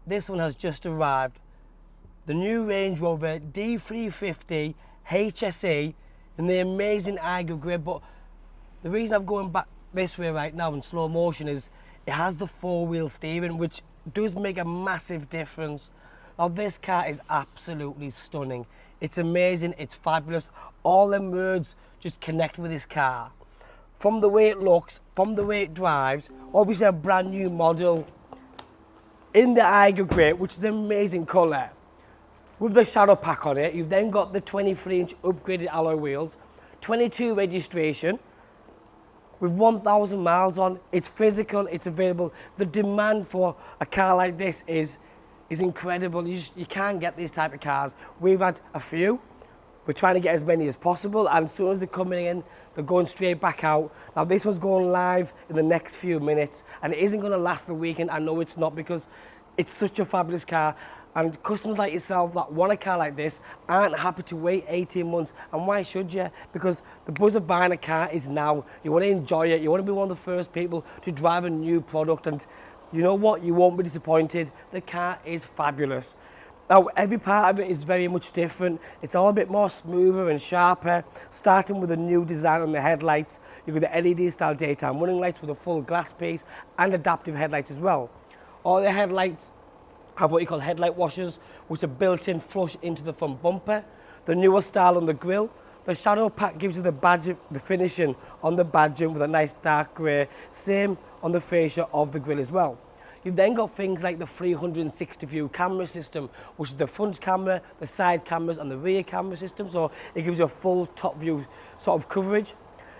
this one has just arrived. The new Range Rover D350 HSE in the amazing Eiger Grey. But the reason I'm going back this way right now in slow motion is it has the four-wheel steering, which does make a massive difference. Now this car is absolutely stunning. It's amazing, it's fabulous. All the words just connect with this car. From the way it looks, from the way it drives, obviously a brand new model in the Eiger Grey, which is an amazing colour. With the shadow pack on it, you've then got the 23-inch upgraded alloy wheels, 22 registration, with 1,000 miles on. It's physical, it's available. The demand for a car like this is incredible. You can't get these type of cars. We've had a few. We're trying to get as many as possible, and as soon as they're coming in, they're going straight back out. Now this one's going live in the next few minutes, and it isn't going to last the weekend. I know it's not, because it's such a fabulous car, and customers like yourself that want a car like this aren't happy to wait 18 months. And why should you? Because the buzz of buying a car is now. You want to enjoy it. You want to be one of the first people to drive a new product, and you know what? You won't be disappointed. The car is fabulous. Now, every part of it is very much different. It's all a bit more smoother and sharper, starting with a new design on the headlights. You've got the LED-style daytime running lights with a full glass piece and adaptive headlights as well. All the headlights have what you call headlight washers, which are built-in flush into the front bumper. The newer style on the grille. The shadow pack gives you the badge, the finishing on the badging with a nice dark grey. Same on the fascia of the grille as well. You've then got things like the 360 view camera system, which is the front camera, the side cameras and the rear camera system. So it gives you a full top view sort of coverage.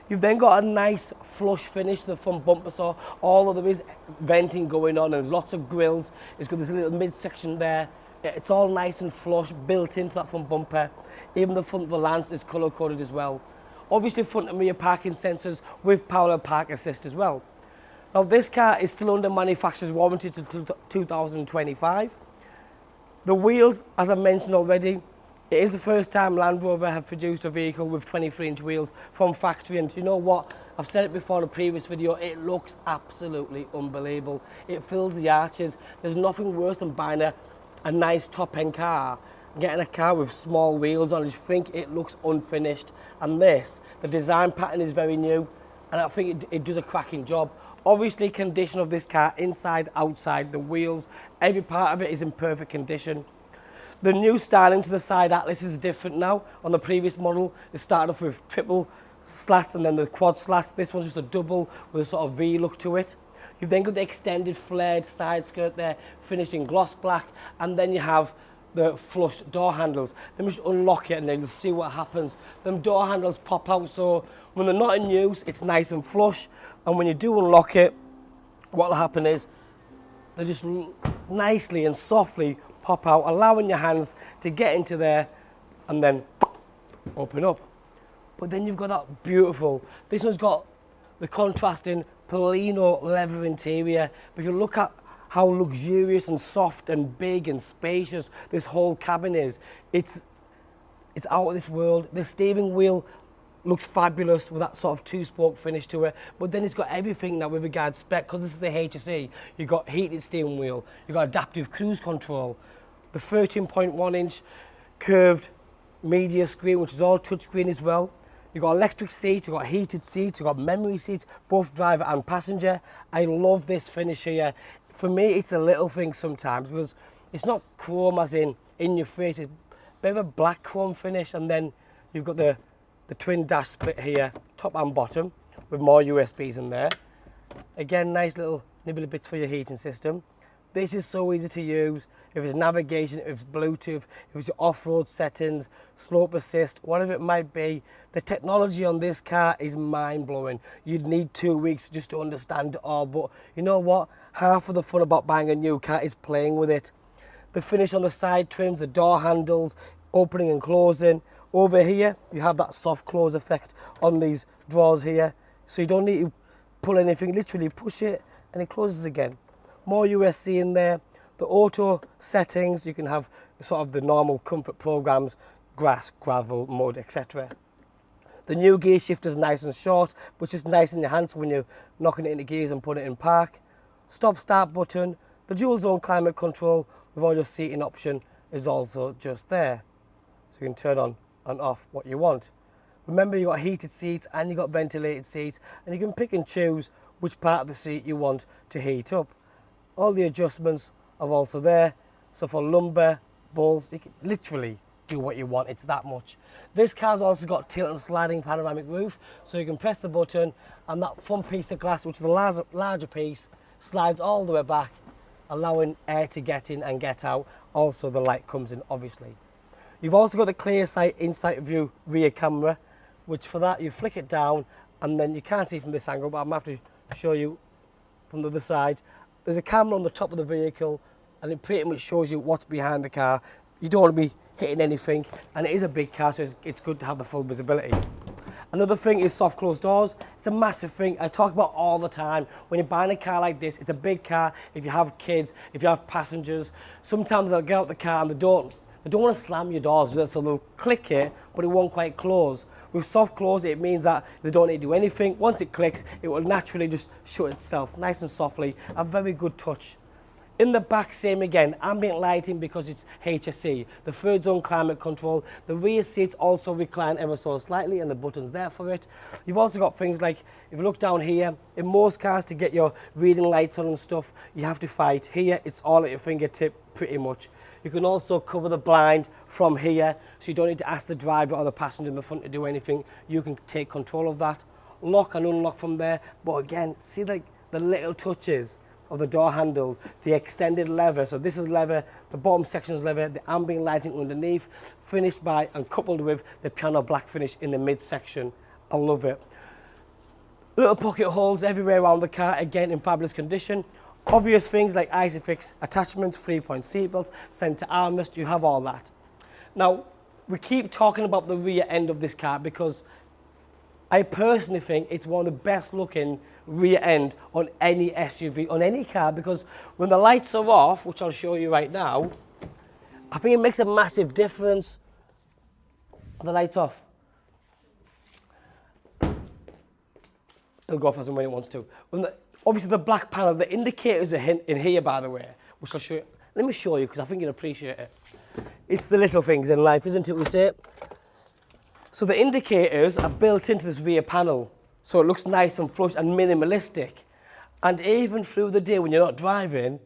You've then got a nice flush finish to the front bumper. So although there is venting going on and there's lots of grills, it's got this little midsection there. It's all nice and flush, built into that front bumper. Even the front of the Lance is colour coded as well. Obviously front and rear parking sensors with parallel park assist as well. Now this car is still under manufacturer's warranty till 2025. The wheels, as I mentioned already, it is the first time Land Rover have produced a vehicle with 23-inch wheels from factory, and you know what? I've said it before in a previous video, it looks absolutely unbelievable. It fills the arches. There's nothing worse than buying a nice top-end car, getting a car with small wheels on. I just think it looks unfinished. And this, the design pattern is very new, and I think it does a cracking job. Obviously, condition of this car, inside, outside, the wheels, every part of it is in perfect condition. The new styling to the side atlas is different now. On the previous model, it started off with triple slats and then the quad slats. This one's just a double with a sort of V look to it. You've then got the extended flared side skirt there, finished in gloss black, and then you have the flush door handles. Let me just unlock it and then you'll see what happens. Them door handles pop out, so when they're not in use, it's nice and flush. And when you do unlock it, what will happen is they just nicely and softly pop out, allowing your hands to get into there and then open up. But then you've got that beautiful, this one's got the contrasting Perlino leather interior. But if you look at how luxurious and soft and big and spacious this whole cabin is, it's out of this world. The steering wheel looks fabulous with that sort of two-spoke finish to it, but then it's got everything now with regards spec, because this is the HSE. You've got heated steering wheel, you've got adaptive cruise control, the 13.1-inch curved media screen, which is all touchscreen as well. You've got electric seats, you've got heated seats, you've got memory seats, both driver and passenger. I love this finish here. For me, it's a little thing sometimes, because it's not chrome as in your face, it's a bit of a black chrome finish, and then you've got the twin dash split here, top and bottom, with more USBs in there. Again, nice little nibbly bits for your heating system. This is so easy to use. If it's navigation, if it's Bluetooth, if it's your off-road settings, slope assist, whatever it might be, the technology on this car is mind-blowing. You'd need 2 weeks just to understand it all, but you know what? Half of the fun about buying a new car is playing with it. The finish on the side trims, the door handles, opening and closing. Over here, you have that soft close effect on these drawers here. So you don't need to pull anything, literally push it and it closes again. More USB in there. The auto settings, you can have sort of the normal comfort programs, grass, gravel, mud, etc. The new gear shifter is nice and short, but just nice in your hands when you're knocking it into gears and putting it in park. Stop start button, The dual zone climate control with all your seating option is also just there. So you can turn on and off what you want. Remember, you've got heated seats and you've got ventilated seats, and you can pick and choose which part of the seat you want to heat up. All the adjustments are also there. So for lumbar, balls, you can literally do what you want. It's that much. This car's also got tilt and sliding panoramic roof, so you can press the button and that front piece of glass, which is the larger piece, slides all the way back, allowing air to get in and get out. Also the light comes in, obviously. You've also got the clear sight inside view rear camera, which for that you flick it down, and then you can't see from this angle, but I'm going to have to show you from the other side. There's a camera on the top of the vehicle, and it pretty much shows you what's behind the car. You don't want to be hitting anything, and it is a big car, so it's good to have the full visibility. Another thing is soft closed doors. It's a massive thing I talk about all the time. When you're buying a car like this, it's a big car. If you have kids, if you have passengers, sometimes they'll get out the car and they don't want to slam your doors, so they'll click it, but it won't quite close. With soft close, it means that they don't need to do anything. Once it clicks, it will naturally just shut itself, nice and softly, a very good touch. In the back, same again, ambient lighting because it's HSE, the third zone climate control. The rear seats also recline ever so slightly, and the button's there for it. You've also got things like, if you look down here, in most cars to get your reading lights on and stuff, you have to fight. Here, it's all at your fingertip, pretty much. You can also cover the blind from here, so you don't need to ask the driver or the passenger in the front to do anything. You can take control of that. Lock and unlock from there, but again, see like the little touches of the door handles, the extended lever. So this is leather, the bottom section is leather, the ambient lighting underneath, finished by and coupled with the piano black finish in the midsection. I love it. Little pocket holes everywhere around the car, again in fabulous condition. Obvious things like ISOFIX attachments, 3-point seatbelts, center armrest, you have all that. Now, we keep talking about the rear end of this car because I personally think it's one of the best looking rear end on any SUV, on any car, because when the lights are off, which I'll show you right now, I think it makes a massive difference. Are the lights off? It'll go off as and when it wants to. Obviously the black panel, the indicators are in here, by the way, which I'll show you. Let me show you because I think you'll appreciate it. It's the little things in life, isn't it, we say? So the indicators are built into this rear panel, so it looks nice and flush and minimalistic. And even through the day when you're not driving,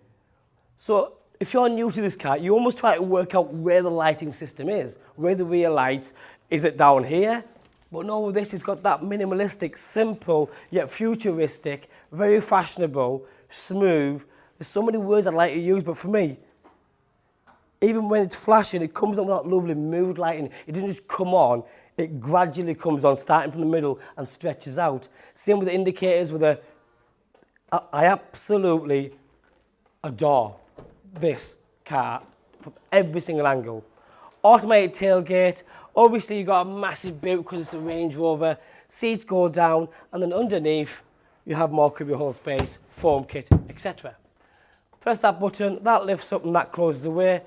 so if you're new to this car, you almost try to work out where the lighting system is. Where's the rear lights? Is it down here? But no, this has got that minimalistic, simple, yet futuristic, very fashionable, smooth. There's so many words I'd like to use, but for me, even when it's flashing, it comes on with that lovely mood lighting. It doesn't just come on, it gradually comes on, starting from the middle and stretches out. Same with the indicators, I absolutely adore this car from every single angle. Automated tailgate, obviously you've got a massive boot because it's a Range Rover, seats go down, and then underneath you have more cubby hole space, foam kit, etc. Press that button, that lifts up and that closes away.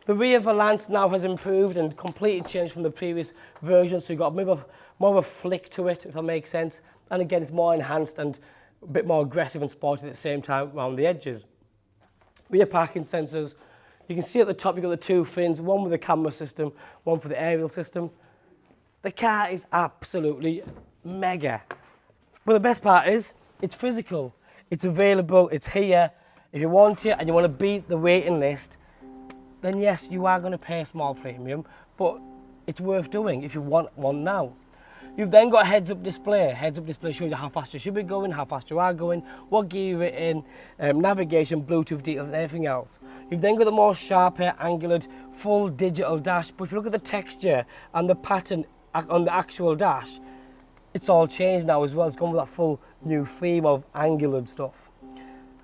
The rear valance now has improved and completely changed from the previous version, so you've got maybe more of a flick to it, if that makes sense. And again, it's more enhanced and a bit more aggressive and sporty at the same time around the edges. Rear parking sensors. You can see at the top you've got the two fins, one with the camera system, one for the aerial system. The car is absolutely mega. But the best part is, it's physical. It's available, it's here. If you want it and you want to beat the waiting list, then yes, you are going to pay a small premium, but it's worth doing if you want one now. You've then got a heads-up display. Heads-up display shows you how fast you should be going, how fast you are going, what gear you're in, navigation, Bluetooth details, and everything else. You've then got the more sharper, angular, full digital dash, but if you look at the texture and the pattern on the actual dash, it's all changed now as well. It's gone with that full new theme of angular stuff.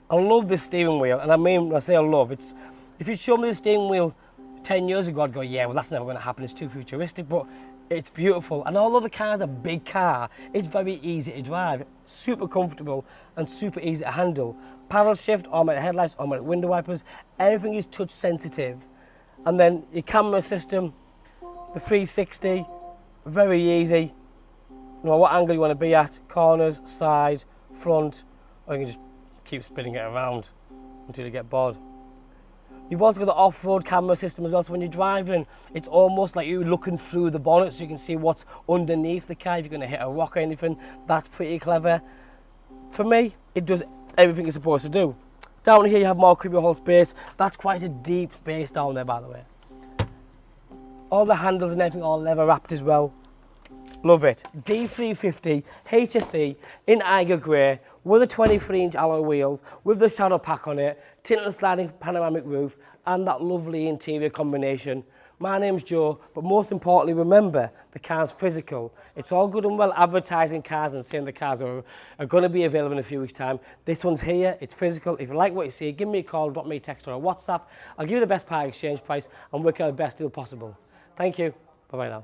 I love this steering wheel, and I mean, when I say I love, it's, if you showed me the steering wheel 10 years ago, I'd go, yeah, well, that's never going to happen, it's too futuristic, but it's beautiful. And although the car's a big car, it's very easy to drive, super comfortable and super easy to handle. Paddle shift, automatic headlights, automatic window wipers, everything is touch sensitive. And then your camera system, the 360, very easy. No matter what angle you want to be at, corners, side, front, or you can just keep spinning it around. until you get bored. You've also got the off-road camera system as well, so when you're driving, it's almost like you're looking through the bonnet so you can see what's underneath the car. If you're going to hit a rock or anything, that's pretty clever. For me, it does everything it's supposed to do. Down here you have more cubbyhole space. That's quite a deep space down there, by the way. All the handles and everything all leather wrapped as well. Love it. D350 HSE in Eiger Grey with a 23-inch alloy wheels, with the shadow pack on it, tinted sliding panoramic roof, and that lovely interior combination. My name's Joe, but most importantly, remember, the car's physical. It's all good and well advertising cars and saying the cars are going to be available in a few weeks' time. This one's here, it's physical. If you like what you see, give me a call, drop me a text or a WhatsApp. I'll give you the best part exchange price and work out the best deal possible. Thank you. Bye-bye now.